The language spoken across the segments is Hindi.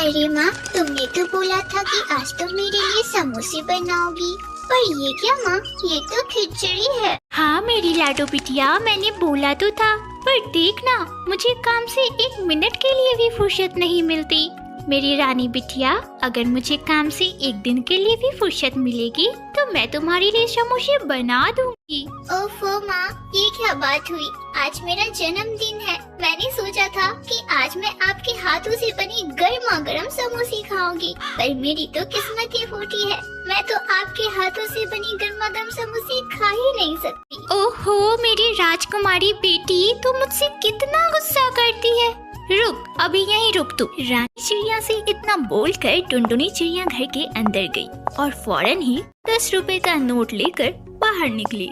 अरे माँ, तुमने तो बोला था कि आज तुम मेरे लिए समोसे बनाओगी, पर ये क्या माँ, ये तो खिचड़ी है। हाँ मेरी लाडो बिटिया, मैंने बोला तो था, पर देखना मुझे काम से 1 मिनट के लिए भी फुर्सत नहीं मिलती। मेरी रानी बिटिया, अगर मुझे काम से 1 दिन के लिए भी फुर्सत मिलेगी तो मैं तुम्हारे लिए समोसे बना दूंगी। ओफो माँ, ये क्या बात हुई? आज मेरा जन्मदिन है। मैंने सोचा था कि आज मैं आपके हाथों से बनी गर्मा गर्म समोसे खाऊंगी, पर मेरी तो किस्मत ही फूटी है। मैं तो आपके हाथों से बनी गर्मा गर्म समोसे खा ही नहीं सकती। ओहो मेरी राजकुमारी बेटी, तू मुझसे कितना गुस्सा करती है। रुक, अभी यहीं रुक तू। रानी चिड़िया से इतना बोलकर टुनटुनी चिड़िया घर के अंदर गई और फौरन ही 10 रुपए का नोट लेकर बाहर निकली।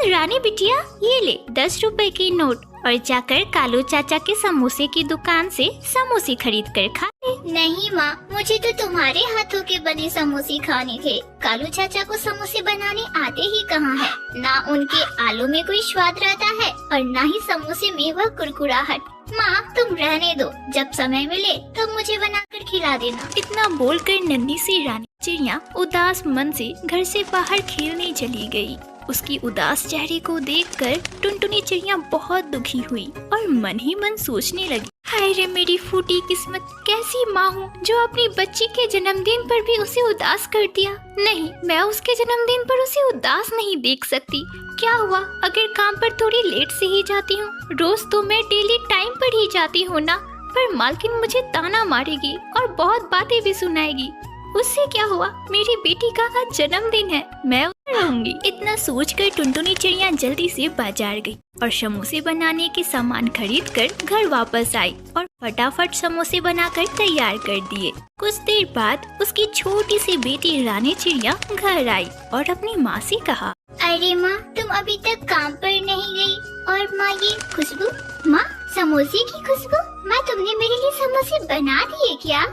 रानी बिटिया, ये ले 10 रुपए की नोट और जाकर कालू चाचा के समोसे की दुकान से समोसे खरीद कर खा ले। नहीं माँ, मुझे तो तुम्हारे हाथों के बने समोसे खाने थे। कालू चाचा को समोसे बनाने आते ही कहाँ है। ना उनके आलू में कोई स्वाद रहता है और ना ही समोसे में वह कुरकुराहट। माँ, तुम रहने दो, जब समय मिले तब मुझे बनाकर खिला देना। इतना बोलकर नन्ही सी रानी चिड़िया उदास मन से घर से बाहर खेलने चली गई। उसकी उदास चेहरे को देखकर टुनटुनी चिड़िया बहुत दुखी हुई और मन ही मन सोचने लगी, हाय रे मेरी फूटी किस्मत, कैसी माँ हूँ जो अपनी बच्ची के जन्मदिन पर भी उसे उदास कर दिया। नहीं, मैं उसके जन्मदिन पर उसे उदास नहीं देख सकती। क्या हुआ अगर काम पर थोड़ी लेट से ही जाती हूँ? रोज तो मैं डेली टाइम पर ही जाती हूँ ना, पर मालकिन मुझे ताना मारेगी और बहुत बातें भी सुनाएगी। उससे क्या हुआ, मेरी बेटी का आज जन्मदिन है, मैं उधर रहूंगी। इतना सोचकर टुनटुनी चिड़िया जल्दी से बाजार गई और समोसे बनाने के सामान खरीद कर घर वापस आई और फटाफट समोसे बनाकर तैयार कर दिए। कुछ देर बाद उसकी छोटी सी बेटी रानी चिड़िया घर आई और अपनी माँ से कहा, अरे माँ, तुम अभी तक काम पर नहीं गई। और माँ, ये खुशबू, माँ समोसे की खुशबू, माँ तुमने मेरे लिए समोसे बना दिए क्या?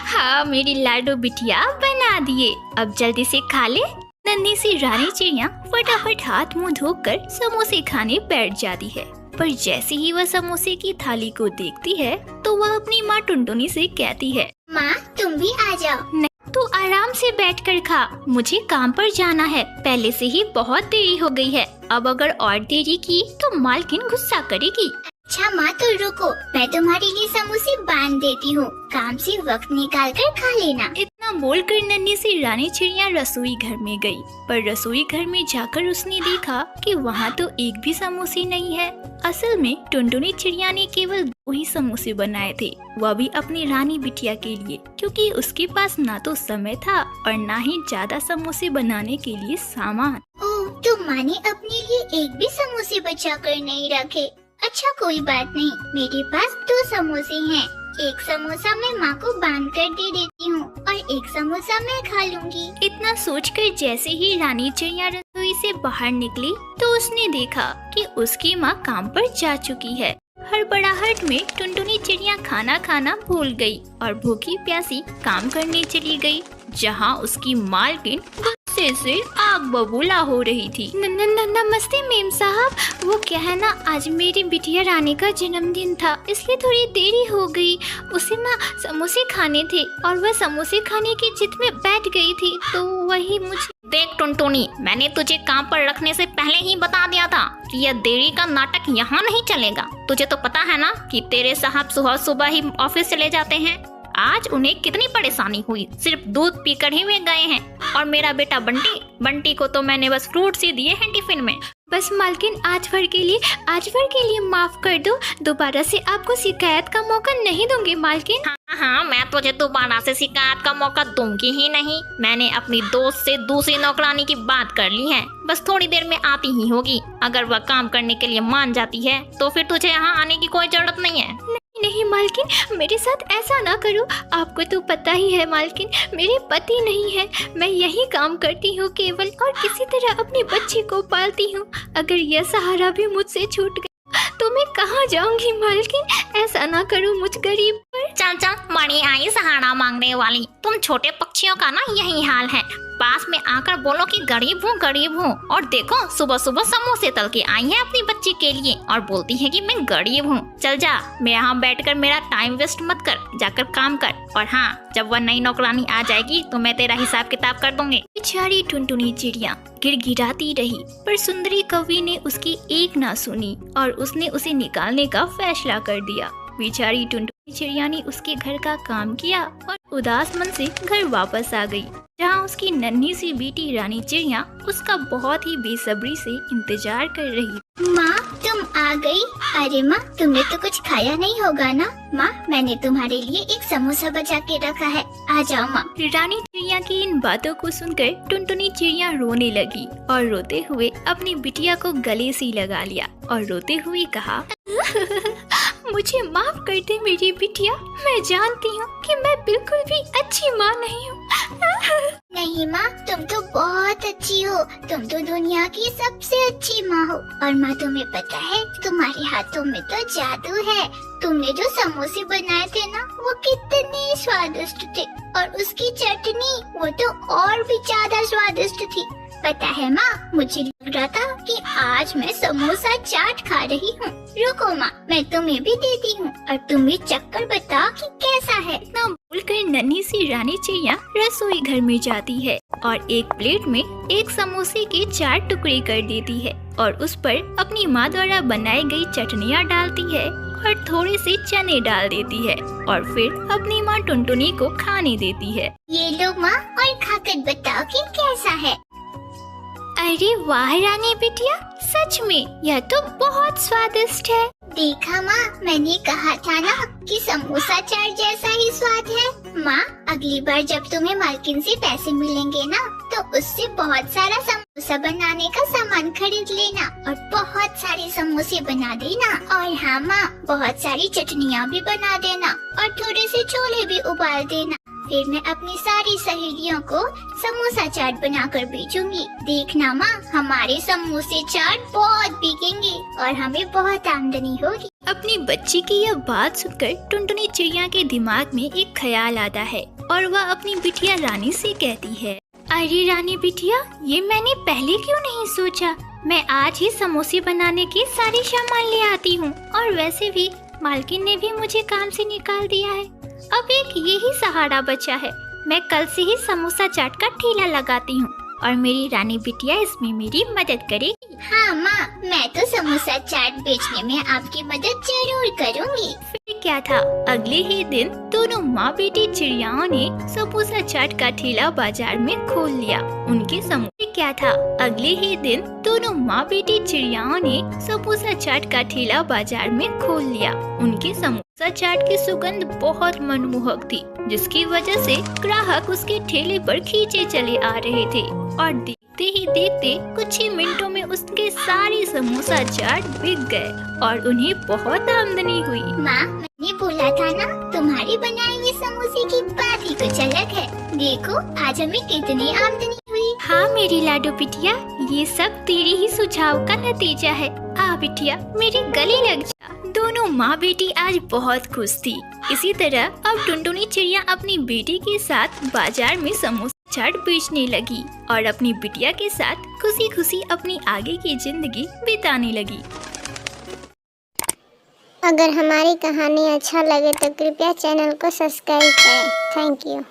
हाँ मेरी लाडो बिटिया, बना दिए, अब जल्दी से खा ले। नन्ही सी रानी चिड़िया फटाफट हाथ मुंह धोकर समोसे खाने बैठ जाती है, पर जैसे ही वह समोसे की थाली को देखती है तो वह अपनी माँ टुनटुनी से कहती है, माँ तुम भी आ जाओ। नहीं, तू आराम से बैठकर खा, मुझे काम पर जाना है, पहले से ही बहुत देरी हो गई है, अब अगर और देरी की तो मालकिन गुस्सा करेगी। अच्छा माँ, तो रुको, मैं तुम्हारे लिए समोसे बांध देती हूँ, काम से वक्त निकाल कर खा लेना। इतना बोलकर नन्ही सी रानी चिड़िया रसोई घर में गई, पर रसोई घर में जाकर उसने देखा कि वहाँ तो एक भी समोसे नहीं है। असल में टुनटुनी चिड़िया ने केवल 2 ही समोसे बनाए थे, वह भी अपनी रानी बिटिया के लिए, क्योंकि उसके पास ना तो समय था और ना ही ज्यादा समोसे बनाने के लिए सामान। ओह, तो माँ ने अपने लिए एक भी समोसे बचा कर नहीं रखे। अच्छा कोई बात नहीं, मेरे पास 2 समोसे हैं। एक समोसा मैं माँ को बांध कर दे देती हूँ और एक समोसा मैं खा लूंगी। इतना सोचकर जैसे ही रानी चिड़िया रसोई से बाहर निकली तो उसने देखा कि उसकी माँ काम पर जा चुकी है। हड़बड़ाहट में टुनटुनी चिड़िया खाना खाना भूल गई और भूखी प्यासी काम करने चली गई, जहाँ उसकी मालकिन गुस्से से आग बबूला हो रही थी। नमस्ते मेम साहब, वो क्या है ना, आज मेरी बिटिया रानी का जन्मदिन था, इसलिए थोड़ी देरी हो गई। उसे ना समोसे खाने थे और वह समोसे खाने की जिद में बैठ गई थी, तो वही मुझे। देख टुनटुनी, मैंने तुझे काम पर रखने से पहले ही बता दिया था कि यह देरी का नाटक यहाँ नहीं चलेगा। तुझे तो पता है ना कि तेरे साहब सुबह सुबह ही ऑफिस चले जाते हैं। आज उन्हें कितनी परेशानी हुई, सिर्फ दूध पीकर ही वे गए हैं। और मेरा बेटा बंटी को तो मैंने बस फ्रूट्स ही दिए हैं टिफिन में। बस मालकिन, आज भर के लिए माफ कर दो, दोबारा से आपको शिकायत का मौका नहीं दूंगी मालकिन। हाँ, मैं तुझे दोबारा से शिकायत का मौका दूंगी ही नहीं। मैंने अपनी दोस्त से दूसरी नौकरानी की बात कर ली है, बस थोड़ी देर में आती ही होगी। अगर वह काम करने के लिए मान जाती है तो फिर तुझे यहाँ आने की कोई जरूरत नहीं है। नहीं मालकिन, मेरे साथ ऐसा ना करो। आपको तो पता ही है मालकिन, मेरे पति नहीं है, मैं यही काम करती हूँ केवल और किसी तरह अपने बच्चे को पालती हूँ। अगर यह सहारा भी मुझसे छूट गया तो मैं कहाँ जाऊँगी मालकिन, ऐसा ना करो मुझ गरीब पर। चल बड़ी चली आई सहारा मांगने वाली। तुम छोटे पक्षियों का ना यही हाल है, पास में आकर बोलो कि गरीब हूँ और देखो सुबह सुबह समोसे तल के आई है अपनी बच्ची के लिए और बोलती है कि मैं गरीब हूँ। चल जा, मैं यहाँ बैठकर मेरा टाइम वेस्ट मत कर, जाकर काम कर। और हाँ, जब वह नई नौकरानी आ जाएगी तो मैं तेरा हिसाब किताब कर दूंगी। बेचारी टुनटुनी चिड़िया गिड़गिड़ाती रही, पर सुंदरी कौवी ने उसकी एक ना सुनी और उसने उसे निकालने का फैसला कर दिया। बेचारी टुनटुनी चिड़िया ने उसके घर का काम किया और उदास मन से घर वापस आ गई, जहाँ उसकी नन्ही सी बेटी रानी चिड़िया उसका बहुत ही बेसब्री से इंतजार कर रही। माँ तुम आ गई। अरे माँ, तुमने तो कुछ खाया नहीं होगा ना। माँ, मैंने तुम्हारे लिए एक समोसा बचा के रखा है, आ जाओ माँ। रानी चिड़िया की इन बातों को सुनकर टुनटुनी चिड़िया रोने लगी और रोते हुए अपनी बिटिया को गले से लगा लिया और रोते हुए कहा, मुझे माफ कर दे मेरी बिटिया, मैं जानती हूँ कि मैं बिल्कुल भी अच्छी माँ नहीं हूँ। नहीं माँ, तुम तो बहुत अच्छी हो, तुम तो दुनिया की सबसे अच्छी माँ हो। और माँ, तुम्हें पता है तुम्हारे हाथों में तो जादू है। तुमने जो समोसे बनाए थे ना, वो कितने स्वादिष्ट थे और उसकी चटनी वो तो और भी ज्यादा स्वादिष्ट थी। पता है माँ, मुझे लग रहा था कि आज मैं समोसा चाट खा रही हूँ। रुको माँ, मैं तुम्हें भी देती हूँ और तुम भी चक्कर बताओ कि कैसा है। इतना बोलकर नन्ही सी रानी चिड़िया रसोई घर में जाती है और एक प्लेट में एक समोसे के 4 टुकड़े कर देती है और उस पर अपनी माँ द्वारा बनाई गई चटनियाँ डालती है और थोड़े से चने डाल देती है और फिर अपनी माँ टुनटुनी को खाने देती है। ये लो माँ, और खाकर बताओ कि कैसा है। अरे वाह रानी बिटिया, सच में यह तो बहुत स्वादिष्ट है। देखा माँ, मैंने कहा था ना कि समोसा चाट जैसा ही स्वाद है। माँ, अगली बार जब तुम्हें मालकिन से पैसे मिलेंगे ना, तो उससे बहुत सारा समोसा बनाने का सामान खरीद लेना और बहुत सारे समोसे बना देना। और हाँ माँ, बहुत सारी चटनियाँ भी बना देना और थोड़े से छोले भी उबाल देना। फिर मैं अपनी सारी सहेलियों को समोसा चाट बनाकर बेचूंगी। देखना माँ, हमारे समोसे चाट बहुत बिकेंगे और हमें बहुत आमदनी होगी। अपनी बच्ची की यह बात सुनकर टुनटुनी चिड़िया के दिमाग में एक ख्याल आता है और वह अपनी बिटिया रानी से कहती है, अरे रानी बिटिया, ये मैंने पहले क्यों नहीं सोचा। मैं आज ही समोसे बनाने के सारे सामान ले आती हूँ और वैसे भी मालकिन ने भी मुझे काम से निकाल दिया है। अब एक यही सहारा बचा है, मैं कल से ही समोसा चाट का ठेला लगाती हूँ और मेरी रानी बिटिया इसमें मेरी मदद करेगी। हाँ माँ, मैं तो समोसा चाट बेचने में आपकी मदद जरूर करूँगी। फिर क्या था, अगले ही दिन दोनों माँ बेटी चिड़ियाओं ने समोसा चाट का ठेला बाजार में खोल लिया। उनके समोसे क्या था, अगले ही दिन दोनों माँ बेटी चिड़ियाओं ने समोसा चाट का ठेला बाजार में खोल लिया। उनके समोसा चाट की सुगंध बहुत मनमोहक थी, जिसकी वजह से ग्राहक उसके ठेले पर खींचे चले आ रहे थे और देखते ही देखते कुछ ही मिनटों में उसके सारे समोसा चाट बिक गए और उन्हें बहुत आमदनी हुई। माँ, मैंने बोला था ना, तुम्हारी बनाई हुई समोसे की बात ही कुछ अलग है। देखो आज हमें कितनी आमदनी हुई। हाँ मेरी लाडो बिटिया, ये सब तेरे ही सुझाव का नतीजा है। आ बिटिया, मेरे गले लग जा। दोनों माँ बेटी आज बहुत खुश थी। इसी तरह अब टुनटुनी चिड़िया अपनी बेटी के साथ बाजार में समोसा चाट बेचने लगी और अपनी बिटिया के साथ खुशी खुशी अपनी आगे की जिंदगी बिताने लगी। अगर हमारी कहानी अच्छा लगे तो कृपया चैनल को सब्सक्राइब करें। Thank you.